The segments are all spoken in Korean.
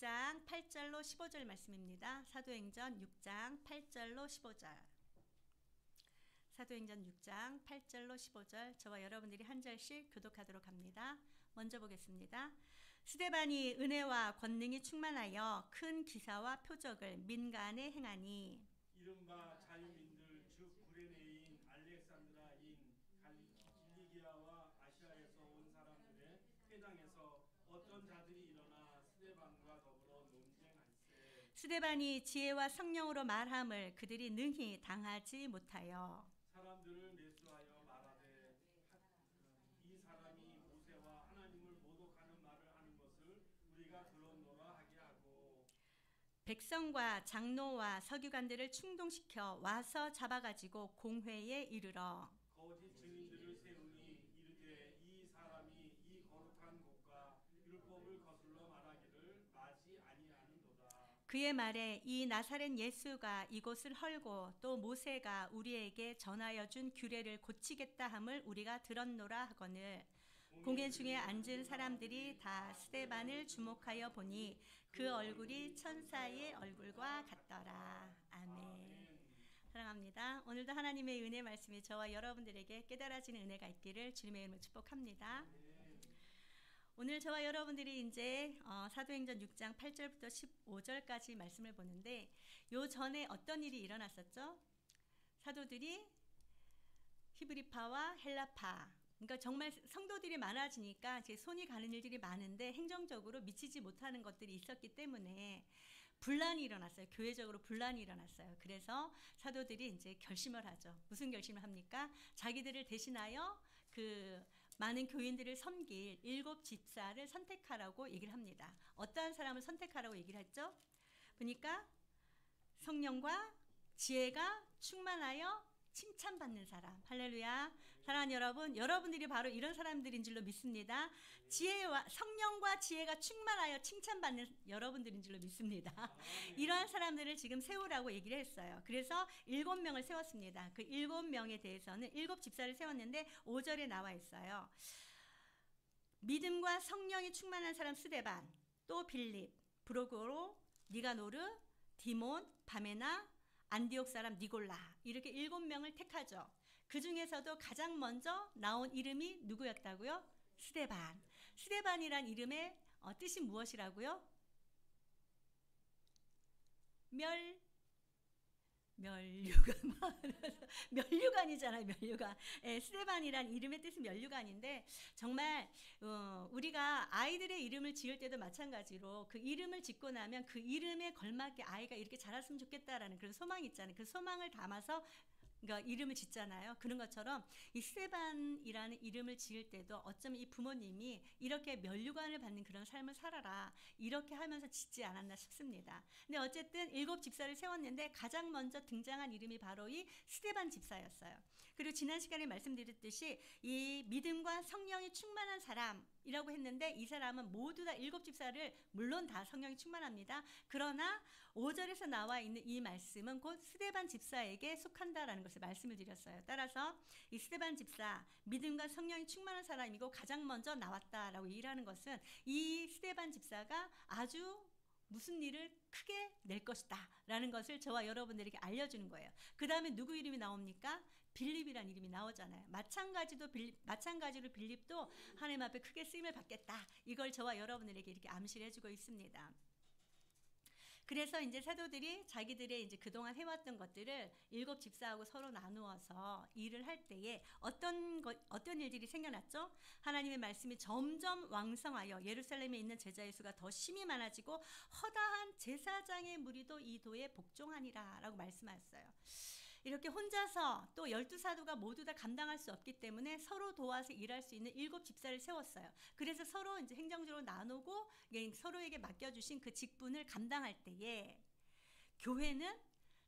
6장 8절로 15절 말씀입니다. 사도행전 6장 8절로 15절. 사도행전 6장 8절로 15절. 저와 여러분들이 한 절씩 교독하도록 합니다. 먼저 보겠습니다. 스데반이 은혜와 권능이 충만하여 큰 기사와 표적을 민간에 행하니 이른바 자유민들 즉 구레네인 알렉산드라인 길리기아와 아시아에서 온 사람들의 회당에서 어떤 자들이 일어나 스데반과 더불어 논쟁할세. 스데반이 지혜와 성령으로 말함을 그들이 능히 당하지 못하여 사람들을 매수하여 말하되 이 사람이 모세와 하나님을 모독하는 말을 하는 것을 우리가 들었노라 하게 하고 백성과 장로와 서기관들을 충동시켜 와서 잡아가지고 공회에 이르러 거짓 증인들을 세우니 이르되 이 사람이 이 거룩한 곳과 율법을 거슬러 말하기를 마지 아니하는도다. 그의 말에 이 나사렛 예수가 이곳을 헐고 또 모세가 우리에게 전하여 준 규례를 고치겠다 함을 우리가 들었노라 하거늘 공회 중에 앉은 사람들이 다 스데반을 주목하여 보니 그 얼굴이 천사의 얼굴과 같더라. 아멘. 사랑합니다. 오늘도 하나님의 은혜 말씀이 저와 여러분들에게 깨달아지는 은혜가 있기를 주님의 이름으로 축복합니다. 오늘 저와 여러분들이 이제 사도행전 6장 8절부터 15절까지 말씀을 보는데 요 전에 어떤 일이 일어났었죠? 사도들이 히브리파와 헬라파, 그러니까 정말 성도들이 많아지니까 이제 손이 가는 일들이 많은데 행정적으로 미치지 못하는 것들이 있었기 때문에 분란이 일어났어요. 교회적으로 분란이 일어났어요. 그래서 사도들이 이제 결심을 하죠. 무슨 결심을 합니까? 자기들을 대신하여 그 많은 교인들을 섬길 7 집사를 선택하라고 얘기를 합니다. 어떠한 사람을 선택하라고 얘기를 했죠? 보니까 성령과 지혜가 충만하여 칭찬받는 사람. 할렐루야. 사랑하는 여러분, 여러분들이 바로 이런 사람들인 줄로 믿습니다. 지혜와 성령과 지혜가 충만하여 칭찬받는 여러분들인 줄로 믿습니다. 이러한 사람들을 지금 세우라고 얘기를 했어요. 그래서 7명을 세웠습니다. 그 7명에 대해서는 7 집사를 세웠는데 5절에 나와 있어요. 믿음과 성령이 충만한 사람 스데반, 또 빌립, 브로고로, 니가노르, 디몬, 바메나, 안디옥 사람 니골라, 이렇게 7명을 택하죠. 그 중에서도 가장 먼저 나온 이름이 누구였다고요? 스데반. 스데반이란 이름의 뜻이 무엇이라고요? 멸류관이잖아요. 멸류관. 스데반이란 이름의 뜻은 멸류관인데 정말 우리가 아이들의 이름을 지을 때도 마찬가지로 그 이름을 짓고 나면 그 이름에 걸맞게 아이가 이렇게 자랐으면 좋겠다라는 그런 소망이 있잖아요. 그 소망을 담아서 그러니까 이름을 짓잖아요. 그런 것처럼 이 스데반이라는 이름을 지을 때도 어쩌면 이 부모님이 이렇게 면류관을 받는 그런 삶을 살아라 이렇게 하면서 짓지 않았나 싶습니다. 근데 어쨌든 7 집사를 세웠는데 가장 먼저 등장한 이름이 바로 이 스데반 집사였어요. 그리고 지난 시간에 말씀드렸듯이 이 믿음과 성령이 충만한 사람이라고 했는데 이 사람은 모두 다 7 집사를 물론 다 성령이 충만합니다. 그러나 5절에서 나와 있는 이 말씀은 곧 스데반 집사에게 속한다라는 것을 말씀을 드렸어요. 따라서 이 스데반 집사 믿음과 성령이 충만한 사람이고 가장 먼저 나왔다라고 일하는 것은 이 스데반 집사가 아주 무슨 일을 크게 낼 것이다 라는 것을 저와 여러분들에게 알려주는 거예요. 그 다음에 누구 이름이 나옵니까? 빌립이라는 이름이 나오잖아요. 마찬가지로 빌립도 하나님 앞에 크게 쓰임을 받겠다. 이걸 저와 여러분들에게 이렇게 암시를 해주고 있습니다. 그래서 이제 사도들이 자기들의 이제 그동안 해왔던 것들을 7 집사하고 서로 나누어서 일을 할 때에 어떤 일들이 생겨났죠? 하나님의 말씀이 점점 왕성하여 예루살렘에 있는 제자의 수가 더 심히 많아지고 허다한 제사장의 무리도 이 도에 복종하니라 라고 말씀하셨어요. 이렇게 혼자서 또 12사도가 모두 다 감당할 수 없기 때문에 서로 도와서 일할 수 있는 7 집사를 세웠어요. 그래서 서로 이제 행정적으로 나누고 서로에게 맡겨주신 그 직분을 감당할 때에 교회는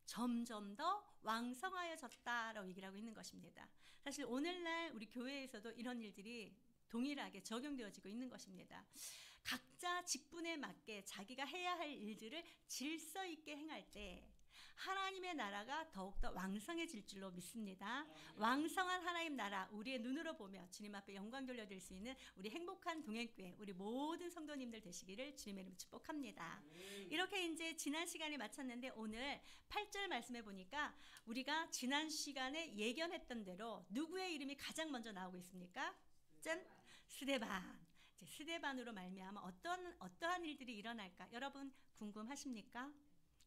점점 더 왕성하여졌다라고 얘기를 하고 있는 것입니다. 사실 오늘날 우리 교회에서도 이런 일들이 동일하게 적용되어지고 있는 것입니다. 각자 직분에 맞게 자기가 해야 할 일들을 질서 있게 행할 때 하나님의 나라가 더욱더 왕성해질 줄로 믿습니다. 왕성한 하나님 나라 우리의 눈으로 보며 주님 앞에 영광 돌려드릴 수 있는 우리 행복한 동행교회 우리 모든 성도님들 되시기를 주님의 이름으로 축복합니다. 이렇게 이제 지난 시간에 마쳤는데 오늘 8절 말씀해 보니까 우리가 지난 시간에 예견했던 대로 누구의 이름이 가장 먼저 나오고 있습니까? 짠! 스데반. 스데반으로 말미암아 어떠한 일들이 일어날까? 여러분 궁금하십니까?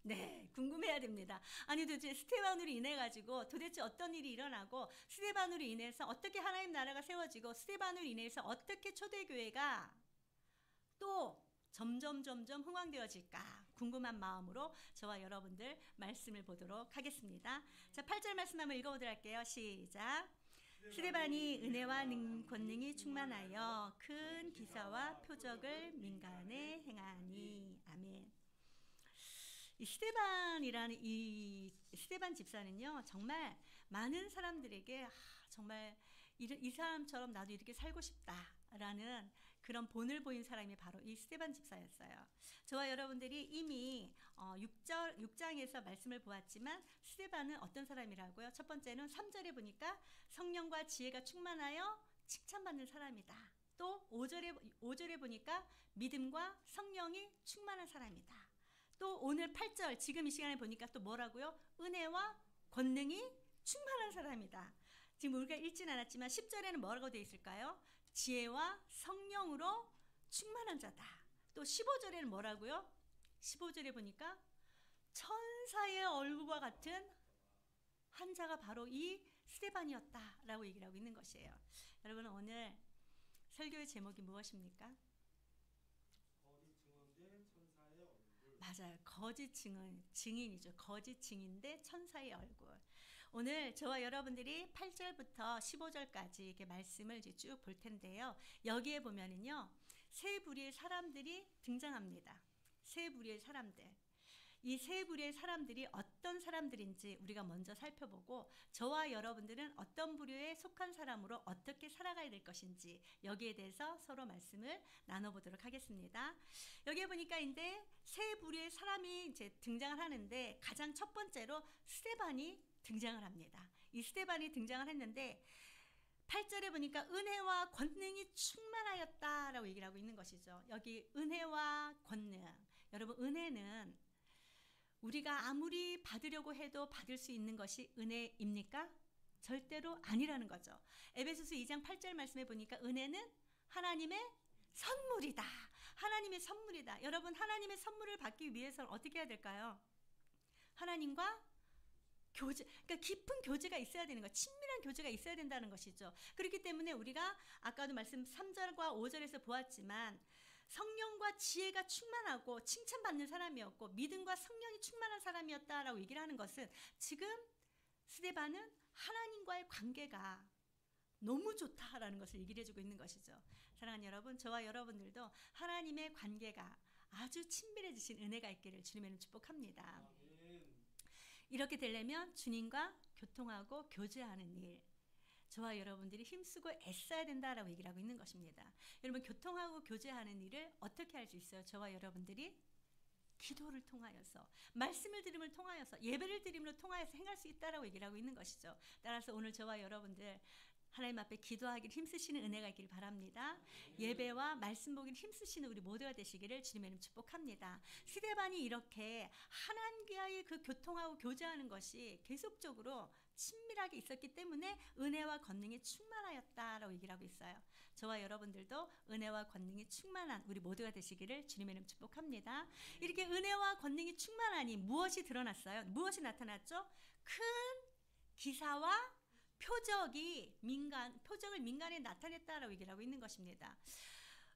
네, 궁금해야 됩니다. 아니 도대체 스데반으로 인해 가지고 도대체 어떤 일이 일어나고 스데반으로 인해서 어떻게 하나님 나라가 세워지고 스데반으로 인해서 어떻게 초대교회가 또 점점 흥왕되어질까 궁금한 마음으로 저와 여러분들 말씀을 보도록 하겠습니다. 자, 8절 말씀 한번 읽어보도록 할게요. 시작. 스데반이 은혜와 권능이 충만하여 큰 기사와 표적을 민간에 행하니. 아멘. 이 스데반이라는 이 스데반 집사는요 정말 많은 사람들에게 정말 이 사람처럼 나도 이렇게 살고 싶다라는 그런 본을 보인 사람이 바로 이 스데반 집사였어요. 저와 여러분들이 이미 6장에서 말씀을 보았지만 스데반은 어떤 사람이라고요? 첫 번째는 3절에 보니까 성령과 지혜가 충만하여 칭찬받는 사람이다. 또 5절에 보니까 믿음과 성령이 충만한 사람이다. 또 오늘 8절 지금 이 시간에 보니까 또 뭐라고요? 은혜와 권능이 충만한 사람이다. 지금 우리가 읽진 않았지만 10절에는 뭐라고 되어 있을까요? 지혜와 성령으로 충만한 자다. 또 15절에는 뭐라고요? 15절에 보니까 천사의 얼굴과 같은 한 자가 바로 이 스데반이었다라고 얘기를 하고 있는 것이에요. 여러분 오늘 설교의 제목이 무엇입니까? 맞아요. 거짓 증인이죠. 거짓 증인대 천사의 얼굴. 오늘 저와 여러분들이 8절부터 15절까지 이렇게 말씀을 이제 쭉 볼 텐데요. 여기에 보면은요, 세 부류의 사람들이 등장합니다. 세 부류의 사람들. 이 세 부류의 사람들이 어떤 사람들인지 우리가 먼저 살펴보고 저와 여러분들은 어떤 부류에 속한 사람으로 어떻게 살아가야 될 것인지 여기에 대해서 서로 말씀을 나눠보도록 하겠습니다. 여기에 보니까 이제 세 부류의 사람이 이제 등장을 하는데 가장 첫 번째로 스데반이 등장을 합니다. 이 스데반이 등장을 했는데 8절에 보니까 은혜와 권능이 충만하였다라고 얘기를 하고 있는 것이죠. 여기 은혜와 권능. 여러분 은혜는 우리가 아무리 받으려고 해도 받을 수 있는 것이 은혜입니까? 절대로 아니라는 거죠. 에베소서 2장 8절 말씀에 보니까 은혜는 하나님의 선물이다. 하나님의 선물이다. 여러분 하나님의 선물을 받기 위해서는 어떻게 해야 될까요? 하나님과 교제, 그러니까 깊은 교제가 있어야 되는 거, 친밀한 교제가 있어야 된다는 것이죠. 그렇기 때문에 우리가 아까도 말씀 3절과 5절에서 보았지만 성령과 지혜가 충만하고 칭찬받는 사람이었고 믿음과 성령이 충만한 사람이었다라고 얘기를 하는 것은 지금 스데반은 하나님과의 관계가 너무 좋다라는 것을 얘기를 해주고 있는 것이죠. 사랑하는 여러분, 저와 여러분들도 하나님의 관계가 아주 친밀해지신 은혜가 있기를 주님의 축복합니다. 이렇게 되려면 주님과 교통하고 교제하는 일, 저와 여러분들이 힘쓰고 애써야 된다라고 얘기를 하고 있는 것입니다. 여러분 교통하고 교제하는 일을 어떻게 할 수 있어요? 저와 여러분들이 기도를 통하여서, 말씀을 들음을 통하여서, 예배를 드림으로 통하여서 행할 수 있다라고 얘기를 하고 있는 것이죠. 따라서 오늘 저와 여러분들 하나님 앞에 기도하기를 힘쓰시는 은혜가 있기를 바랍니다. 예배와 말씀 보기를 힘쓰시는 우리 모두가 되시기를 주님의 이름 축복합니다. 스데반이 이렇게 하나님과의 그 교통하고 교제하는 것이 계속적으로 친밀하게 있었기 때문에 은혜와 권능이 충만하였다라고 얘기를 하고 있어요. 저와 여러분들도 은혜와 권능이 충만한 우리 모두가 되시기를 주님의 이름 축복합니다. 이렇게 은혜와 권능이 충만하니 무엇이 드러났어요? 무엇이 나타났죠? 큰 기사와 표적을 민간에 나타냈다라고 얘기를 하고 있는 것입니다.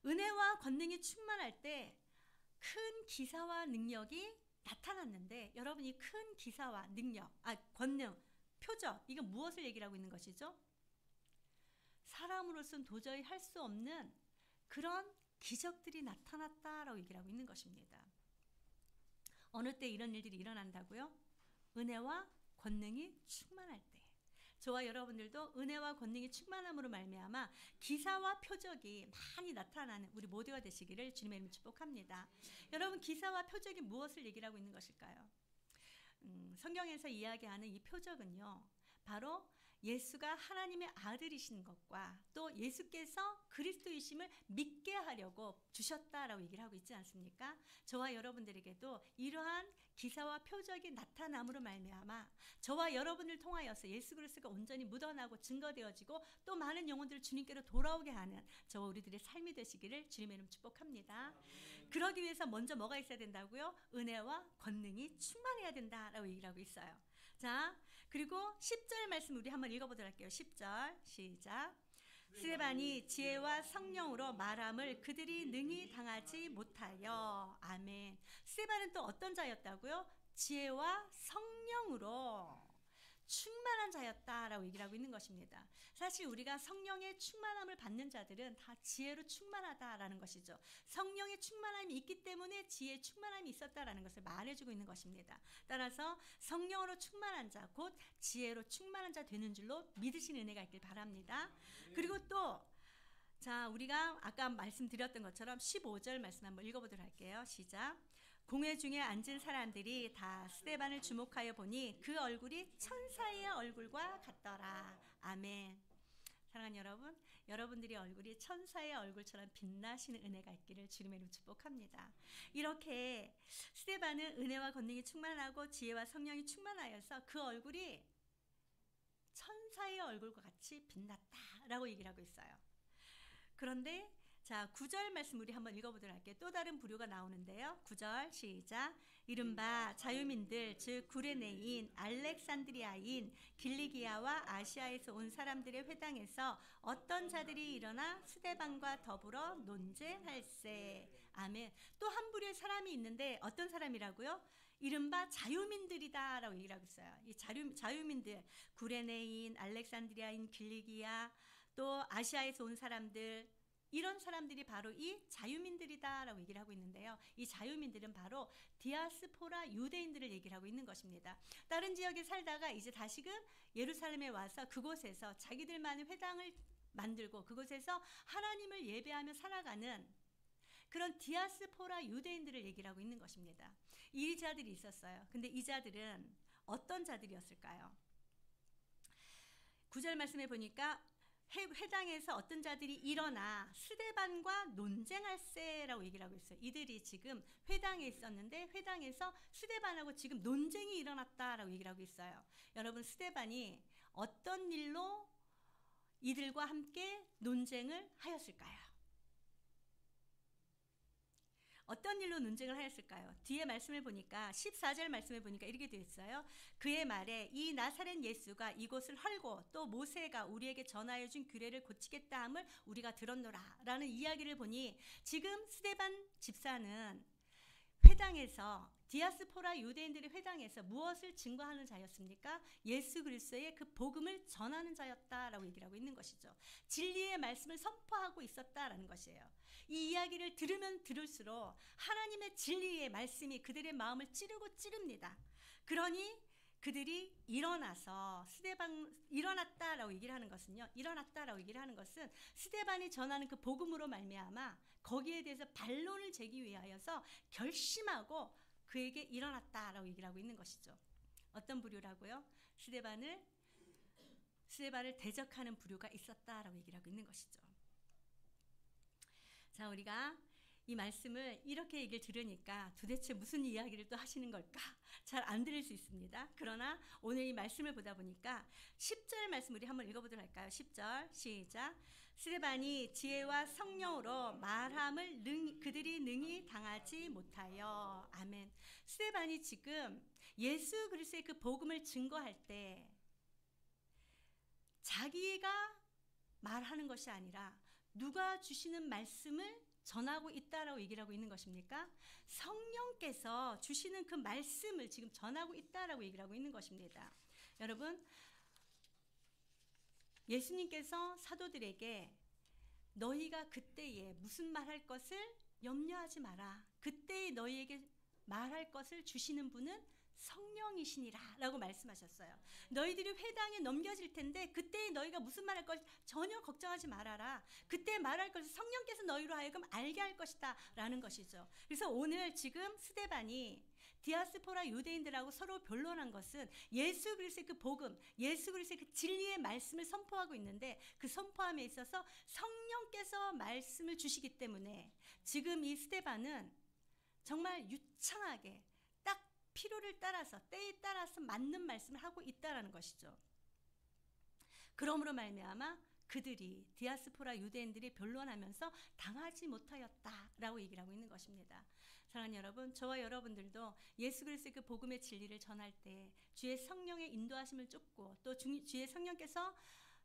은혜와 권능이 충만할 때 큰 기사와 능력이 나타났는데 여러분이 큰 기사와 능력, 권능, 표적, 이건 무엇을 얘기를 하고 있는 것이죠? 사람으로서는 도저히 할 수 없는 그런 기적들이 나타났다라고 얘기를 하고 있는 것입니다. 어느 때 이런 일들이 일어난다고요? 은혜와 권능이 충만할 때. 저와 여러분들도 은혜와 권능이 충만함으로 말미암아 기사와 표적이 많이 나타나는 우리 모두가 되시기를 주님의 이름으로 축복합니다. 여러분 기사와 표적이 무엇을 얘기를 하고 있는 것일까요? 성경에서 이야기하는 이 표적은요, 바로 예수가 하나님의 아들이신 것과 또 예수께서 그리스도이심을 믿게 하려고 주셨다라고 얘기를 하고 있지 않습니까? 저와 여러분들에게도 이러한 기사와 표적이 나타남으로 말미암아 저와 여러분을 통하여서 예수 그리스도가 온전히 묻어나고 증거되어지고 또 많은 영혼들을 주님께로 돌아오게 하는 저와 우리들의 삶이 되시기를 주님의 이름 축복합니다. 그러기 위해서 먼저 뭐가 있어야 된다고요? 은혜와 권능이 충만해야 된다라고 얘기를 하고 있어요. 자, 그리고 10절 말씀 우리 한번 읽어보도록 할게요. 10절 시작. 스데반이 지혜와 성령으로 말함을 그들이 능히 당하지 못하여. 아멘. 스데반은 또 어떤 자였다고요? 지혜와 성령으로 충만한 자였다라고 얘기를 하고 있는 것입니다. 사실 우리가 성령의 충만함을 받는 자들은 다 지혜로 충만하다라는 것이죠. 성령의 충만함이 있기 때문에 지혜의 충만함이 있었다라는 것을 말해주고 있는 것입니다. 따라서 성령으로 충만한 자, 곧 지혜로 충만한 자 되는 줄로 믿으시는 은혜가 있길 바랍니다. 그리고 또 자, 우리가 아까 말씀드렸던 것처럼 15절 말씀 한번 읽어보도록 할게요. 시작. 공회 중에 앉은 사람들이 다 스데반을 주목하여 보니 그 얼굴이 천사의 얼굴과 같더라. 아멘. 사랑하는 여러분, 여러분들의 얼굴이 천사의 얼굴처럼 빛나시는 은혜가 있기를 주님의 이름으로 축복합니다. 이렇게 스데반은 은혜와 권능이 충만하고 지혜와 성령이 충만하여서 그 얼굴이 천사의 얼굴과 같이 빛났다라고 얘기를 하고 있어요. 그런데 자, 9절 말씀 우리 한번 읽어보도록 할게요. 또 다른 부류가 나오는데요. 9절 시작. 이른바 자유민들 즉 구레네인, 알렉산드리아인, 길리기아와 아시아에서 온 사람들의 회당에서 어떤 자들이 일어나 스데반과 더불어 논쟁할세. 아멘. 또 한 부류의 사람이 있는데 어떤 사람이라고요? 이른바 자유민들이다 라고 얘기를 하고 있어요. 이 자유민들, 구레네인, 알렉산드리아인, 길리기아, 또 아시아에서 온 사람들, 이런 사람들이 바로 이 자유민들이다라고 얘기를 하고 있는데요. 이 자유민들은 바로 디아스포라 유대인들을 얘기를 하고 있는 것입니다. 다른 지역에 살다가 이제 다시금 예루살렘에 와서 그곳에서 자기들만의 회당을 만들고 그곳에서 하나님을 예배하며 살아가는 그런 디아스포라 유대인들을 얘기를 하고 있는 것입니다. 이 자들이 있었어요. 근데 이 자들은 어떤 자들이었을까요? 9절 말씀해 보니까 회당에서 어떤 자들이 일어나 스데반과 논쟁할세라고 얘기를 하고 있어요. 이들이 지금 회당에 있었는데 회당에서 스데반하고 지금 논쟁이 일어났다라고 얘기를 하고 있어요. 여러분, 스데반이 어떤 일로 이들과 함께 논쟁을 하였을까요? 어떤 일로 논쟁을 하였을까요? 뒤에 말씀을 보니까 14절 말씀을 보니까 이렇게 되어 있어요. 그의 말에 이 나사렛 예수가 이곳을 헐고 또 모세가 우리에게 전하여 준 규례를 고치겠다 함을 우리가 들었노라 라는 이야기를 보니 지금 스데반 집사는 회당에서 디아스포라 유대인들의 회당에서 무엇을 증거하는 자였습니까? 예수 그리스도의 그 복음을 전하는 자였다라고 얘기를 하고 있는 것이죠. 진리의 말씀을 선포하고 있었다라는 것이에요. 이 이야기를 들으면 들을수록 하나님의 진리의 말씀이 그들의 마음을 찌릅니다. 그러니 그들이 일어나서 일어났다라고 얘기를 하는 것은요. 일어났다라고 얘기를 하는 것은 스데반이 전하는 그 복음으로 말미암아 거기에 대해서 반론을 제기 위하여서 결심하고 그에게 일어났다라고 얘기를 하고 있는 것이죠. 어떤 부류라고요? 스데반을 대적하는 부류가 있었다라고 얘기를 하고 있는 것이죠. 자, 우리가 이 말씀을 이렇게 얘기를 들으니까 도대체 무슨 이야기를 또 하시는 걸까? 잘 안 들릴 수 있습니다. 그러나 오늘 이 말씀을 보다 보니까 10절 말씀 우리 한번 읽어보도록 할까요? 10절 시작. 스데반이 지혜와 성령으로 말함을 그들이 능히 당하지 못하여. 아멘. 스데반이 지금 예수 그리스도의 그 복음을 증거할 때 자기가 말하는 것이 아니라 누가 주시는 말씀을 전하고 있다라고 얘기를 하고 있는 것입니까? 성령께서 주시는 그 말씀을 지금 전하고 있다라고 얘기를 하고 있는 것입니다. 여러분, 예수님께서 사도들에게 너희가 그때에 무슨 말할 것을 염려하지 마라. 그때에 너희에게 말할 것을 주시는 분은 성령이시니라 라고 말씀하셨어요. 너희들이 회당에 넘겨질 텐데 그때 너희가 무슨 말할 것 전혀 걱정하지 말아라. 그때 말할 것을 성령께서 너희로 하여금 알게 할 것이다 라는 것이죠. 그래서 오늘 지금 스데반이 디아스포라 유대인들하고 서로 변론한 것은 예수 그리스도의 그 복음, 예수 그리스도의 그 진리의 말씀을 선포하고 있는데 그 선포함에 있어서 성령께서 말씀을 주시기 때문에 지금 이 스데반은 정말 유창하게 딱 필요를 따라서 때에 따라서 맞는 말씀을 하고 있다라는 것이죠. 그러므로 말미암아 그들이 디아스포라 유대인들이 변론하면서 당하지 못하였다라고 얘기를 하고 있는 것입니다. 사랑하는 여러분, 저와 여러분들도 예수 그리스도의 그 복음의 진리를 전할 때 주의 성령의 인도하심을 쫓고 또 주의 성령께서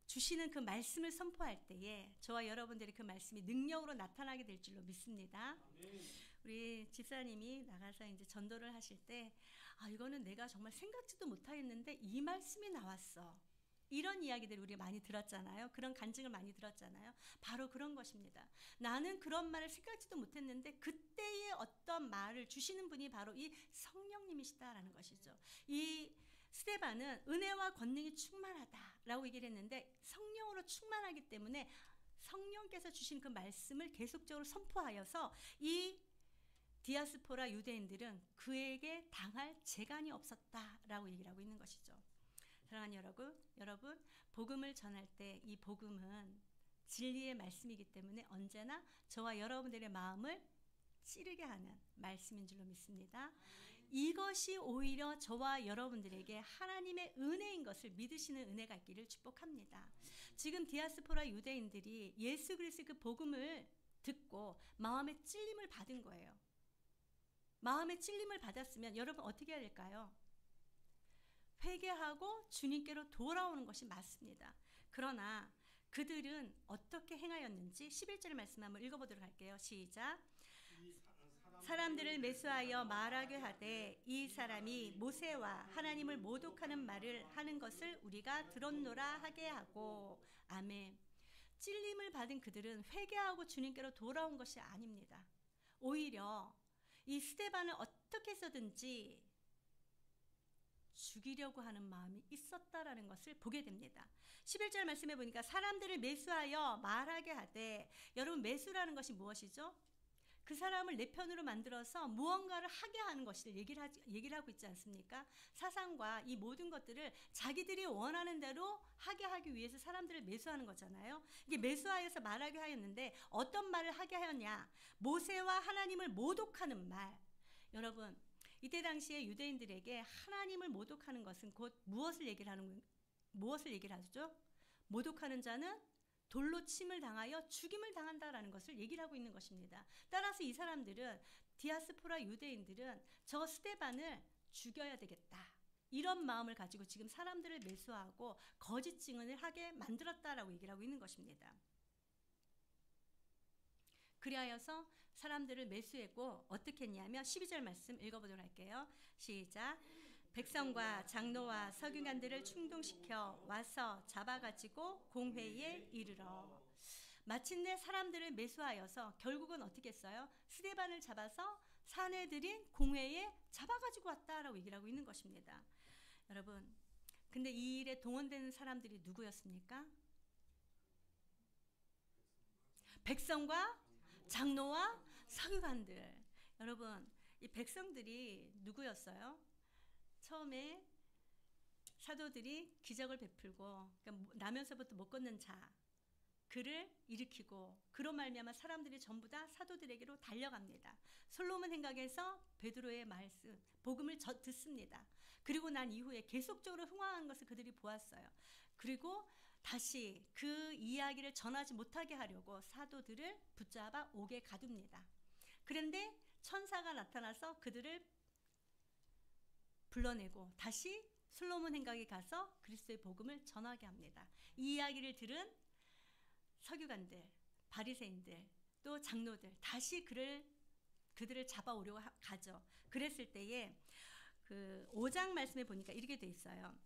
주시는 그 말씀을 선포할 때에 저와 여러분들이 그 말씀이 능력으로 나타나게 될 줄로 믿습니다. 우리 집사님이 나가서 이제 전도를 하실 때 이거는 내가 정말 생각지도 못하겠는데 이 말씀이 나왔어. 이런 이야기들을 우리 많이 들었잖아요. 그런 간증을 많이 들었잖아요. 바로 그런 것입니다. 나는 그런 말을 생각지도 못했는데 그때의 어떤 말을 주시는 분이 바로 이 성령님이시다라는 것이죠. 이 스데반은 은혜와 권능이 충만하다라고 얘기를 했는데 성령으로 충만하기 때문에 성령께서 주신 그 말씀을 계속적으로 선포하여서 이 디아스포라 유대인들은 그에게 당할 재간이 없었다라고 얘기를 하고 있는 것이죠. 사랑하는 여러분, 복음을 전할 때 이 복음은 진리의 말씀이기 때문에 언제나 저와 여러분들의 마음을 찌르게 하는 말씀인 줄로 믿습니다. 이것이 오히려 저와 여러분들에게 하나님의 은혜인 것을 믿으시는 은혜가 있기를 축복합니다. 지금 디아스포라 유대인들이 예수 그리스도의 그 복음을 듣고 마음의 찔림을 받은 거예요. 마음의 찔림을 받았으면 여러분 어떻게 해야 될까요? 회개하고 주님께로 돌아오는 것이 맞습니다. 그러나 그들은 어떻게 행하였는지 11절 말씀 한번 읽어보도록 할게요. 시작. 사람들을 매수하여 말하게 하되 이 사람이 모세와 하나님을 모독하는 말을 하는 것을 우리가 들었노라 하게 하고. 아멘. 찔림을 받은 그들은 회개하고 주님께로 돌아온 것이 아닙니다. 오히려 이 스데반을 어떻게 해서든지 죽이려고 하는 마음이 있었다라는 것을 보게 됩니다. 11절 말씀해 보니까 사람들을 매수하여 말하게 하되, 여러분 매수라는 것이 무엇이죠? 그 사람을 내 편으로 만들어서 무언가를 하게 하는 것을 얘기를 하고 있지 않습니까? 사상과 이 모든 것들을 자기들이 원하는 대로 하게 하기 위해서 사람들을 매수하는 거잖아요. 이게 매수하여서 말하게 하였는데 어떤 말을 하게 하였냐? 모세와 하나님을 모독하는 말. 여러분 이때 당시에 유대인들에게 하나님을 모독하는 것은 곧 무엇을 얘기를 하죠? 모독하는 자는 돌로 침을 당하여 죽임을 당한다라는 것을 얘기를 하고 있는 것입니다. 따라서 이 사람들은, 디아스포라 유대인들은 저 스데반을 죽여야 되겠다, 이런 마음을 가지고 지금 사람들을 매수하고 거짓 증언을 하게 만들었다라고 얘기를 하고 있는 것입니다. 그리하여서 사람들을 매수했고 어떻게 했냐면 12절 말씀 읽어보도록 할게요. 시작. 백성과 장로와 서기관들을 충동시켜 와서 잡아가지고 공회에 이르러. 마침내 사람들을 매수하여서 결국은 어떻게 했어요? 스데반을 잡아서 사내들인 공회에 잡아가지고 왔다라고 얘기를 하고 있는 것입니다. 여러분, 근데 이 일에 동원되는 사람들이 누구였습니까? 백성과 장로와 서기관들. 여러분, 이 백성들이 누구였어요? 처음에 사도들이 기적을 베풀고, 그러니까 나면서부터 못 걷는 자, 그를 일으키고, 그로 말미암아 사람들이 전부 다 사도들에게로 달려갑니다. 솔로몬 행각에서 베드로의 말씀, 복음을 듣습니다. 그리고 난 이후에 계속적으로 흥황한 것을 그들이 보았어요. 그리고 다시 그 이야기를 전하지 못하게 하려고 사도들을 붙잡아 옥에 가둡니다. 그런데 천사가 나타나서 그들을 불러내고 다시 솔로몬 행각에 가서 그리스도의 복음을 전하게 합니다. 이 이야기를 들은 서기관들, 바리새인들, 또 장로들 다시 그들을 잡아오려고 가죠. 그랬을 때에 그 5장 말씀에 보니까 이렇게 돼 있어요.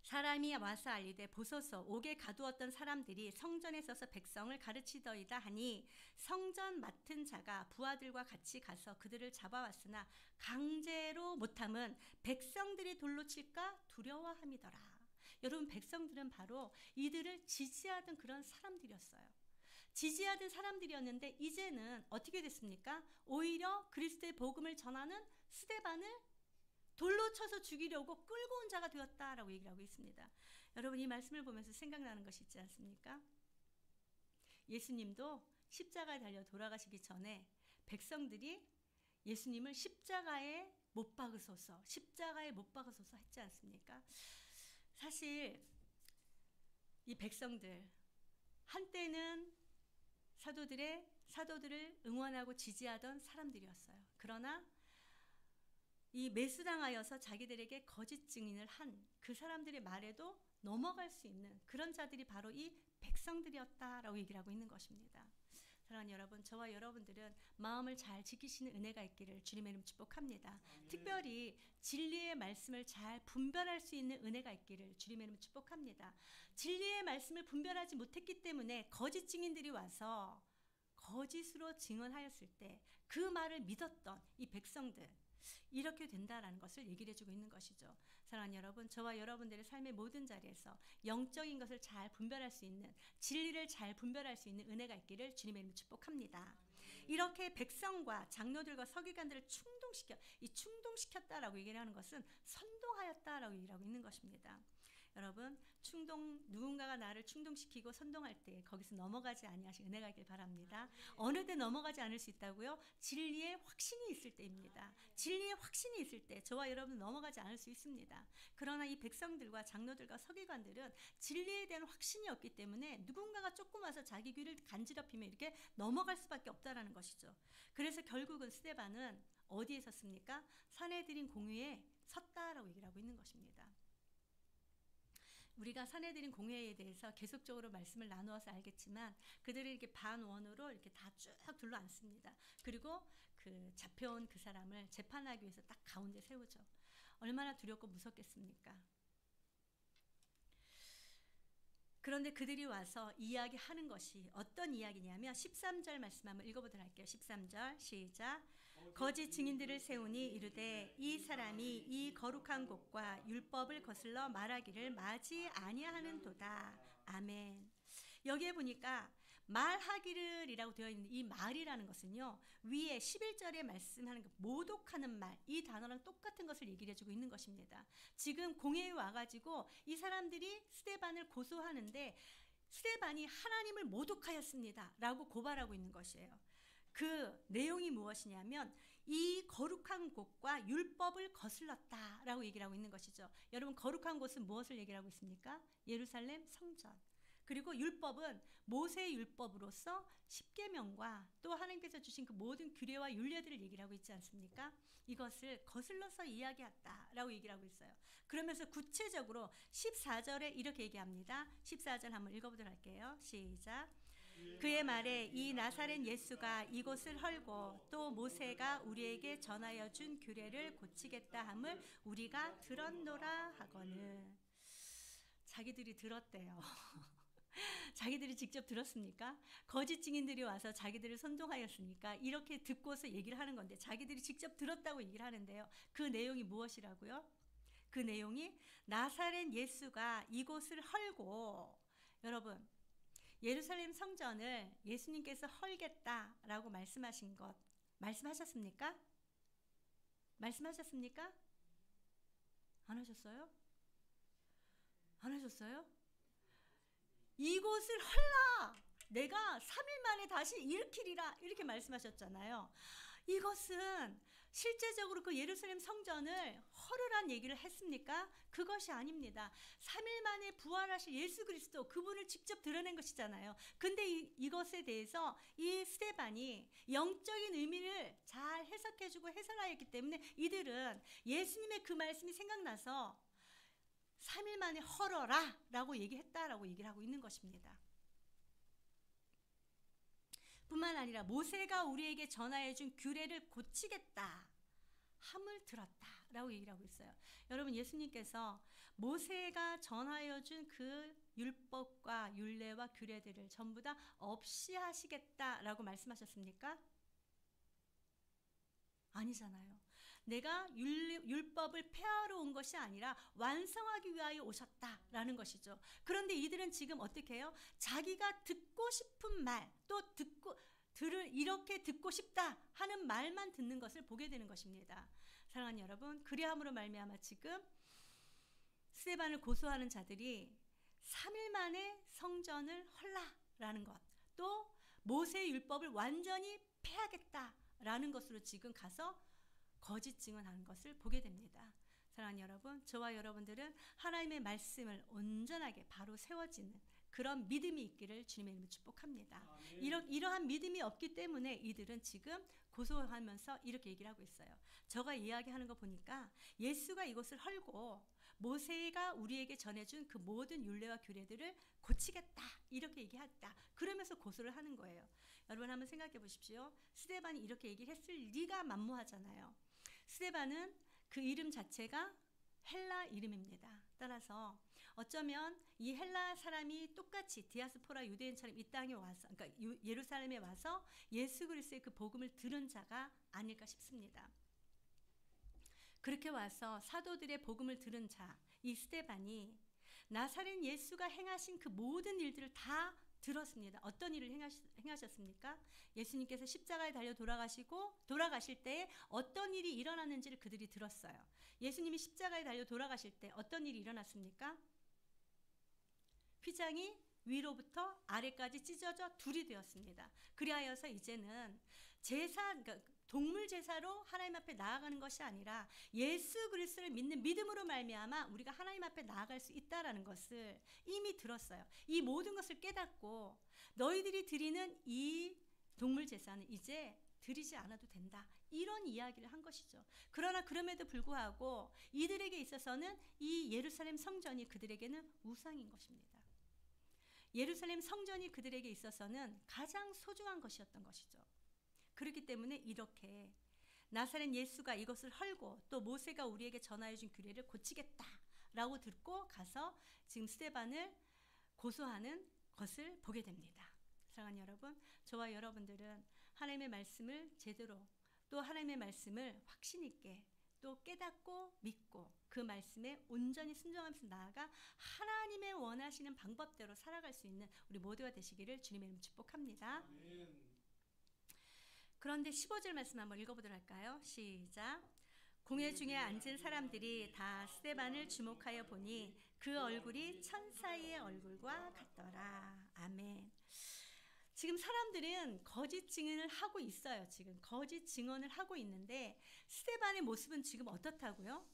사람이 와서 알리되 보소서, 옥에 가두었던 사람들이 성전에 서서 백성을 가르치더이다 하니 성전 맡은 자가 부하들과 같이 가서 그들을 잡아왔으나 강제로 못함은 백성들이 돌로 칠까 두려워함이더라. 여러분, 백성들은 바로 이들을 지지하던 그런 사람들이었어요. 지지하던 사람들이었는데 이제는 어떻게 됐습니까? 오히려 그리스도의 복음을 전하는 스데반을 돌로 쳐서 죽이려고 끌고 온 자가 되었다라고 얘기를 하고 있습니다. 여러분, 이 말씀을 보면서 생각나는 것이 있지 않습니까? 예수님도 십자가에 달려 돌아가시기 전에 백성들이 예수님을 십자가에 못 박으소서, 십자가에 못 박으소서 했지 않습니까? 사실 이 백성들 한때는 사도들을 응원하고 지지하던 사람들이었어요. 그러나 이 매수당하여서 자기들에게 거짓 증인을 한 그 사람들의 말에도 넘어갈 수 있는 그런 자들이 바로 이 백성들이었다라고 얘기를 하고 있는 것입니다. 사랑하는 여러분, 저와 여러분들은 마음을 잘 지키시는 은혜가 있기를 주님의 이름 축복합니다. 특별히 진리의 말씀을 잘 분별할 수 있는 은혜가 있기를 주님의 이름 축복합니다. 진리의 말씀을 분별하지 못했기 때문에 거짓 증인들이 와서 거짓으로 증언하였을 때 그 말을 믿었던 이 백성들, 이렇게 된다라는 것을 얘기를 해주고 있는 것이죠. 사랑하는 여러분, 저와 여러분들의 삶의 모든 자리에서 영적인 것을 잘 분별할 수 있는, 진리를 잘 분별할 수 있는 은혜가 있기를 주님의 이름으로 축복합니다. 이렇게 백성과 장로들과 서기관들을 충동시켰다라고 얘기를 하는 것은 선동하였다라고 얘기를 하고 있는 것입니다. 여러분, 누군가가 나를 충동시키고 선동할 때 거기서 넘어가지 아니하시 은혜가 있길 바랍니다. 어느 때 넘어가지 않을 수 있다고요? 진리의 확신이 있을 때입니다. 진리의 확신이 있을 때 저와 여러분은 넘어가지 않을 수 있습니다. 그러나 이 백성들과 장로들과 서기관들은 진리에 대한 확신이 없기 때문에 누군가가 조금 와서 자기 귀를 간지럽히면 이렇게 넘어갈 수밖에 없다라는 것이죠. 그래서 결국은 스데반은 어디에 섰습니까? 사내들인 공회에 섰다라고 얘기를 하고 있는 것입니다. 우리가 사내들인 공회에 대해서 계속적으로 말씀을 나누어서 알겠지만 그들을 이렇게 반원으로 이렇게 다 쭉 둘러앉습니다. 그리고 그 잡혀온 그 사람을 재판하기 위해서 딱 가운데 세우죠. 얼마나 두렵고 무섭겠습니까? 그런데 그들이 와서 이야기하는 것이 어떤 이야기냐면 13절 말씀 한번 읽어보도록 할게요. 13절 시작. 거짓 증인들을 세우니 이르되 이 사람이 이 거룩한 곳과 율법을 거슬러 말하기를 마지 아니하는도다. 아멘. 여기에 보니까 말하기를이라고 되어 있는 이 말이라는 것은요, 위에 11절에 말씀하는 모독하는 말, 이 단어랑 똑같은 것을 얘기를 해주고 있는 것입니다. 지금 공회에 와가지고 이 사람들이 스데반을 고소하는데 스데반이 하나님을 모독하였습니다 라고 고발하고 있는 것이에요. 그 내용이 무엇이냐면 이 거룩한 곳과 율법을 거슬렀다라고 얘기를 하고 있는 것이죠. 여러분, 거룩한 곳은 무엇을 얘기를 하고 있습니까? 예루살렘 성전. 그리고 율법은 모세의 율법으로서 십계명과 또 하나님께서 주신 그 모든 규례와 율례들을 얘기를 하고 있지 않습니까? 이것을 거슬러서 이야기했다라고 얘기를 하고 있어요. 그러면서 구체적으로 14절에 이렇게 얘기합니다. 14절 한번 읽어보도록 할게요. 시작. 그의 말에 이 나사렛 예수가 이곳을 헐고 또 모세가 우리에게 전하여 준 규례를 고치겠다 함을 우리가 들었노라 하거늘. 자기들이 들었대요. 자기들이 직접 들었습니까? 거짓 증인들이 와서 자기들을 선동하였으니까 이렇게 듣고서 얘기를 하는 건데 자기들이 직접 들었다고 얘기를 하는데요. 그 내용이 무엇이라고요? 그 내용이 나사렛 예수가 이곳을 헐고, 여러분, 예루살렘 성전을 예수님께서 헐겠다라고 말씀하신 것 말씀하셨습니까? 말씀하셨습니까? 안 하셨어요? 안 하셨어요? 이곳을 헐라! 내가 3일 만에 다시 일으키리라 이렇게 말씀하셨잖아요. 이것은 실제적으로 그 예루살렘 성전을 헐으란 얘기를 했습니까? 그것이 아닙니다. 3일 만에 부활하실 예수 그리스도, 그분을 직접 드러낸 것이잖아요. 근데 이것에 대해서 이 스데반이 영적인 의미를 잘 해석해주고 해설하였기 때문에 이들은 예수님의 그 말씀이 생각나서 3일 만에 헐어라 라고 얘기했다라고 얘기를 하고 있는 것입니다. 뿐만 아니라 모세가 우리에게 전하여 준 규례를 고치겠다 함을 들었다 라고 얘기를 하고 있어요. 여러분, 예수님께서 모세가 전하여 준 그 율법과 율례와 규례들을 전부 다 없이 하시겠다라고 말씀하셨습니까? 아니잖아요. 내가 율법을 폐하러 온 것이 아니라 완성하기 위하여 오셨다라는 것이죠. 그런데 이들은 지금 어떻게 해요? 자기가 듣고 싶은 말, 또 이렇게 듣고 싶다 하는 말만 듣는 것을 보게 되는 것입니다. 사랑하는 여러분, 그리함으로 말미암아 지금 스데반을 고소하는 자들이 3일 만에 성전을 헐라라는 것, 또 모세의 율법을 완전히 폐하겠다라는 것으로 지금 가서 거짓 증언하는 것을 보게 됩니다. 사랑하는 여러분, 저와 여러분들은 하나님의 말씀을 온전하게 바로 세워지는 그런 믿음이 있기를 주님의 이름으로 축복합니다. 이러한 믿음이 없기 때문에 이들은 지금 고소하면서 이렇게 얘기를 하고 있어요. 저가 이야기하는 거 보니까 예수가 이것을 헐고 모세가 우리에게 전해준 그 모든 율례와 규례들을 고치겠다 이렇게 얘기했다. 그러면서 고소를 하는 거예요. 여러분 한번 생각해 보십시오. 스데반이 이렇게 얘기를 했을 리가 만무하잖아요. 스데반은 그 이름 자체가 헬라 이름입니다. 따라서 어쩌면 이 헬라 사람이 똑같이 디아스포라 유대인처럼 이 땅에 와서, 그러니까 예루살렘에 와서 예수 그리스도의 그 복음을 들은 자가 아닐까 싶습니다. 그렇게 와서 사도들의 복음을 들은 자, 이 스데반이 나사렛 예수가 행하신 그 모든 일들을 다 들었습니다. 어떤 일을 행하셨습니까? 예수님께서 십자가에 달려 돌아가실 때에 어떤 일이 일어났는지를 그들이 들었어요. 예수님이 십자가에 달려 돌아가실 때 어떤 일이 일어났습니까? 휘장이 위로부터 아래까지 찢어져 둘이 되었습니다. 그리하여서 이제는 그러니까 동물 제사로 하나님 앞에 나아가는 것이 아니라 예수 그리스도를 믿는 믿음으로 말미암아 우리가 하나님 앞에 나아갈 수 있다라는 것을 이미 들었어요. 이 모든 것을 깨닫고 너희들이 드리는 이 동물 제사는 이제 드리지 않아도 된다. 이런 이야기를 한 것이죠. 그러나 그럼에도 불구하고 이들에게 있어서는 이 예루살렘 성전이 그들에게는 우상인 것입니다. 예루살렘 성전이 그들에게 있어서는 가장 소중한 것이었던 것이죠. 그렇기 때문에 이렇게 나사렛 예수가 이것을 헐고 또 모세가 우리에게 전하여 준 규례를 고치겠다라고 듣고 가서 지금 스데반을 고소하는 것을 보게 됩니다. 사랑하는 여러분, 저와 여러분들은 하나님의 말씀을 제대로 또 하나님의 말씀을 확신 있게 또 깨닫고 믿고 그 말씀에 온전히 순종하면서 나아가 하나님의 원하시는 방법대로 살아갈 수 있는 우리 모두가 되시기를 주님의 이름으로 축복합니다. 아멘. 그런데 15절 말씀 한번 읽어보도록 할까요? 시작. 공회 중에 앉은 사람들이 다 스데반을 주목하여 보니 그 얼굴이 천사의 얼굴과 같더라. 아멘. 지금 사람들은 거짓 증언을 하고 있어요. 지금 거짓 증언을 하고 있는데 스데반의 모습은 지금 어떻다고요?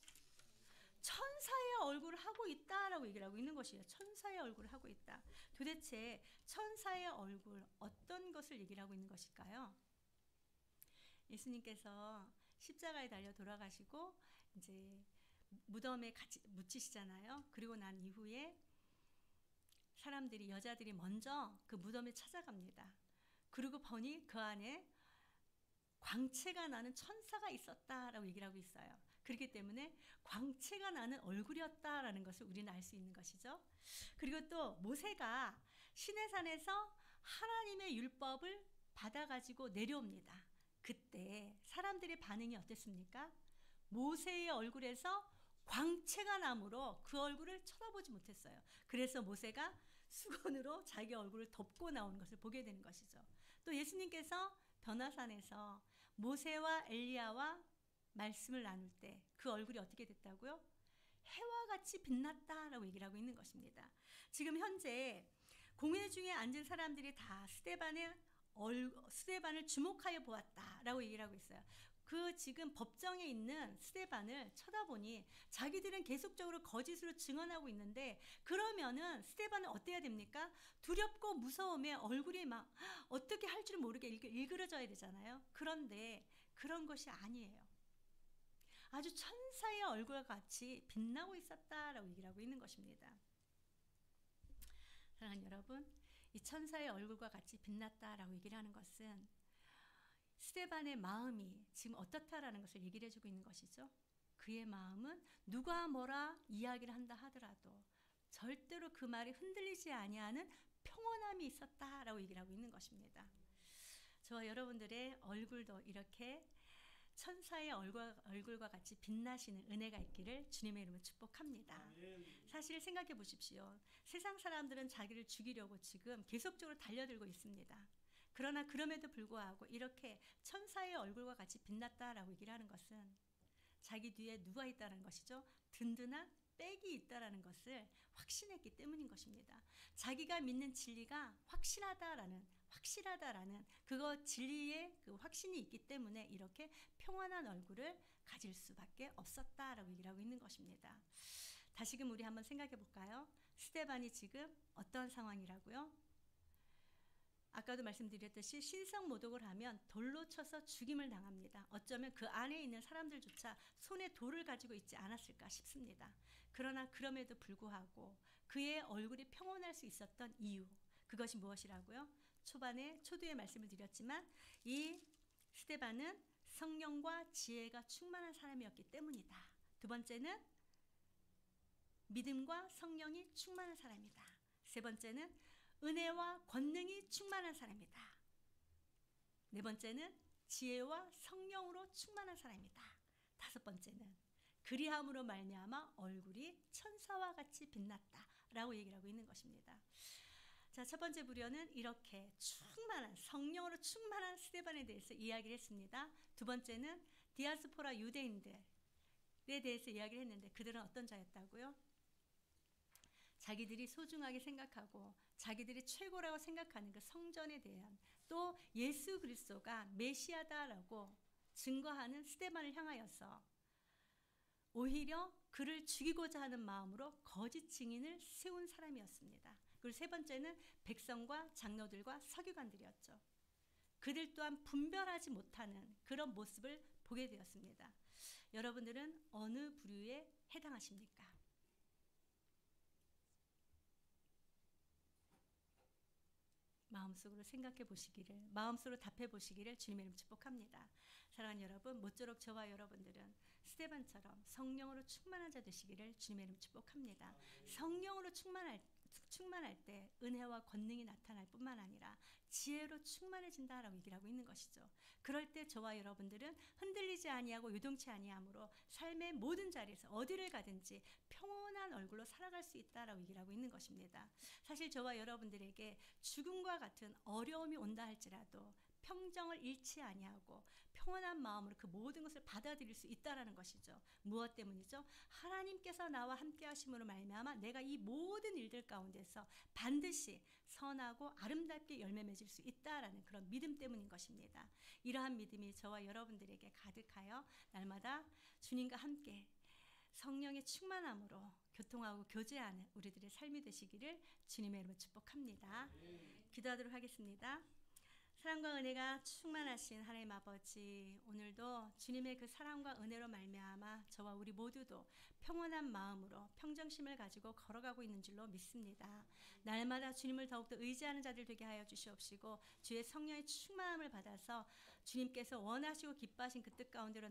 천사의 얼굴을 하고 있다라고 얘기를 하고 있는 것이에요. 천사의 얼굴을 하고 있다. 도대체 천사의 얼굴 어떤 것을 얘기를 하고 있는 것일까요? 예수님께서 십자가에 달려 돌아가시고 이제 무덤에 같이 묻히시잖아요. 그리고 난 이후에 여자들이 먼저 그 무덤에 찾아갑니다. 그리고 보니 그 안에 광채가 나는 천사가 있었다라고 얘기를 하고 있어요. 그렇기 때문에 광채가 나는 얼굴이었다라는 것을 우리는 알 수 있는 것이죠. 그리고 또 모세가 시내산에서 하나님의 율법을 받아가지고 내려옵니다. 그때 사람들의 반응이 어땠습니까? 모세의 얼굴에서 광채가 나므로 그 얼굴을 쳐다보지 못했어요. 그래서 모세가 수건으로 자기 얼굴을 덮고 나오는 것을 보게 되는 것이죠. 또 예수님께서 변화산에서 모세와 엘리야와 말씀을 나눌 때 그 얼굴이 어떻게 됐다고요? 해와 같이 빛났다라고 얘기를 하고 있는 것입니다. 지금 현재 공회 중에 앉은 사람들이 다 스데반을 주목하여 보았다라고 얘기를 하고 있어요. 그 지금 법정에 있는 스데반을 쳐다보니 자기들은 계속적으로 거짓으로 증언하고 있는데 그러면은 스데반은 어때야 됩니까? 두렵고 무서움에 얼굴이 막 어떻게 할 줄 모르게 일그러져야 되잖아요. 그런데 그런 것이 아니에요. 아주 천사의 얼굴과 같이 빛나고 있었다라고 얘기를 하고 있는 것입니다. 사랑하는 여러분, 이 천사의 얼굴과 같이 빛났다라고 얘기를 하는 것은 스데반의 마음이 지금 어떻다라는 것을 얘기를 해주고 있는 것이죠. 그의 마음은 누가 뭐라 이야기를 한다 하더라도 절대로 그 말이 흔들리지 아니하는 평온함이 있었다라고 얘기를 하고 있는 것입니다. 저와 여러분들의 얼굴도 이렇게 천사의 얼굴과 같이 빛나시는 은혜가 있기를 주님의 이름으로 축복합니다. 아멘. 사실 생각해 보십시오. 세상 사람들은 자기를 죽이려고 지금 계속적으로 달려들고 있습니다. 그러나 그럼에도 불구하고 이렇게 천사의 얼굴과 같이 빛났다라고 얘기를 하는 것은 자기 뒤에 누가 있다는 것이죠. 든든한 백이 있다라는 것을 확신했기 때문인 것입니다. 자기가 믿는 진리가 확실하다라는 그거 진리의 그 확신이 있기 때문에 이렇게 평안한 얼굴을 가질 수밖에 없었다라고 얘기를 하고 있는 것입니다. 다시금 우리 한번 생각해 볼까요? 스데반이 지금 어떤 상황이라고요? 아까도 말씀드렸듯이 신성 모독을 하면 돌로 쳐서 죽임을 당합니다. 어쩌면 그 안에 있는 사람들조차 손에 돌을 가지고 있지 않았을까 싶습니다. 그러나 그럼에도 불구하고 그의 얼굴이 평온할 수 있었던 이유, 그것이 무엇이라고요? 초두에 말씀을 드렸지만 이 스데반은 성령과 지혜가 충만한 사람이었기 때문이다. 두 번째는 믿음과 성령이 충만한 사람이다. 세 번째는 은혜와 권능이 충만한 사람이다. 네 번째는 지혜와 성령으로 충만한 사람이다. 다섯 번째는 그리함으로 말미암아 얼굴이 천사와 같이 빛났다라고 얘기를 하고 있는 것입니다. 자, 첫 번째 부류는 이렇게 충만한 성령으로 충만한 스데반에 대해서 이야기를 했습니다. 두 번째는 디아스포라 유대인들에 대해서 이야기를 했는데 그들은 어떤 자였다고요? 자기들이 소중하게 생각하고 자기들이 최고라고 생각하는 그 성전에 대한 또 예수 그리스도가 메시아다라고 증거하는 스데반을 향하여서 오히려 그를 죽이고자 하는 마음으로 거짓 증인을 세운 사람이었습니다. 그리고 세 번째는 백성과 장로들과 서기관들이었죠. 그들 또한 분별하지 못하는 그런 모습을 보게 되었습니다. 여러분들은 어느 부류에 해당하십니까? 마음속으로 생각해 보시기를, 마음속으로 답해 보시기를 주님의 이름으로 축복합니다. 사랑하는 여러분, 모쪼록 저와 여러분들은 스데반처럼 성령으로 충만한 자 되시기를 주님의 이름으로 축복합니다. 성령으로 충만할 때 은혜와 권능이 나타날 뿐만 아니라 지혜로 충만해진다라고 얘기를 하고 있는 것이죠. 그럴 때 저와 여러분들은 흔들리지 아니하고 요동치 아니함으로 삶의 모든 자리에서 어디를 가든지 평온한 얼굴로 살아갈 수 있다라고 얘기를 하고 있는 것입니다. 사실 저와 여러분들에게 죽음과 같은 어려움이 온다 할지라도 평정을 잃지 아니하고 평온한 마음으로 그 모든 것을 받아들일 수 있다라는 것이죠. 무엇 때문이죠? 하나님께서 나와 함께 하심으로 말미암아 내가 이 모든 일들 가운데서 반드시 선하고 아름답게 열매 맺을 수 있다라는 그런 믿음 때문인 것입니다. 이러한 믿음이 저와 여러분들에게 가득하여 날마다 주님과 함께 성령의 충만함으로 교통하고 교제하는 우리들의 삶이 되시기를 주님의 이름으로 축복합니다. 기도하도록 하겠습니다. 사랑과 은혜가 충만하신 하나님 아버지, 오늘도 주님의 그 사랑과 은혜로 말미암아 저와 우리 모두도 평온한 마음으로 평정심을 가지고 걸어가고 있는 줄로 믿습니다. 날마다 주님을 더욱더 의지하는 자들 되게 하여 주시옵시고 주의 성령의 충만함을 받아서 주님께서 원하시고 기뻐하신 그 뜻 가운데로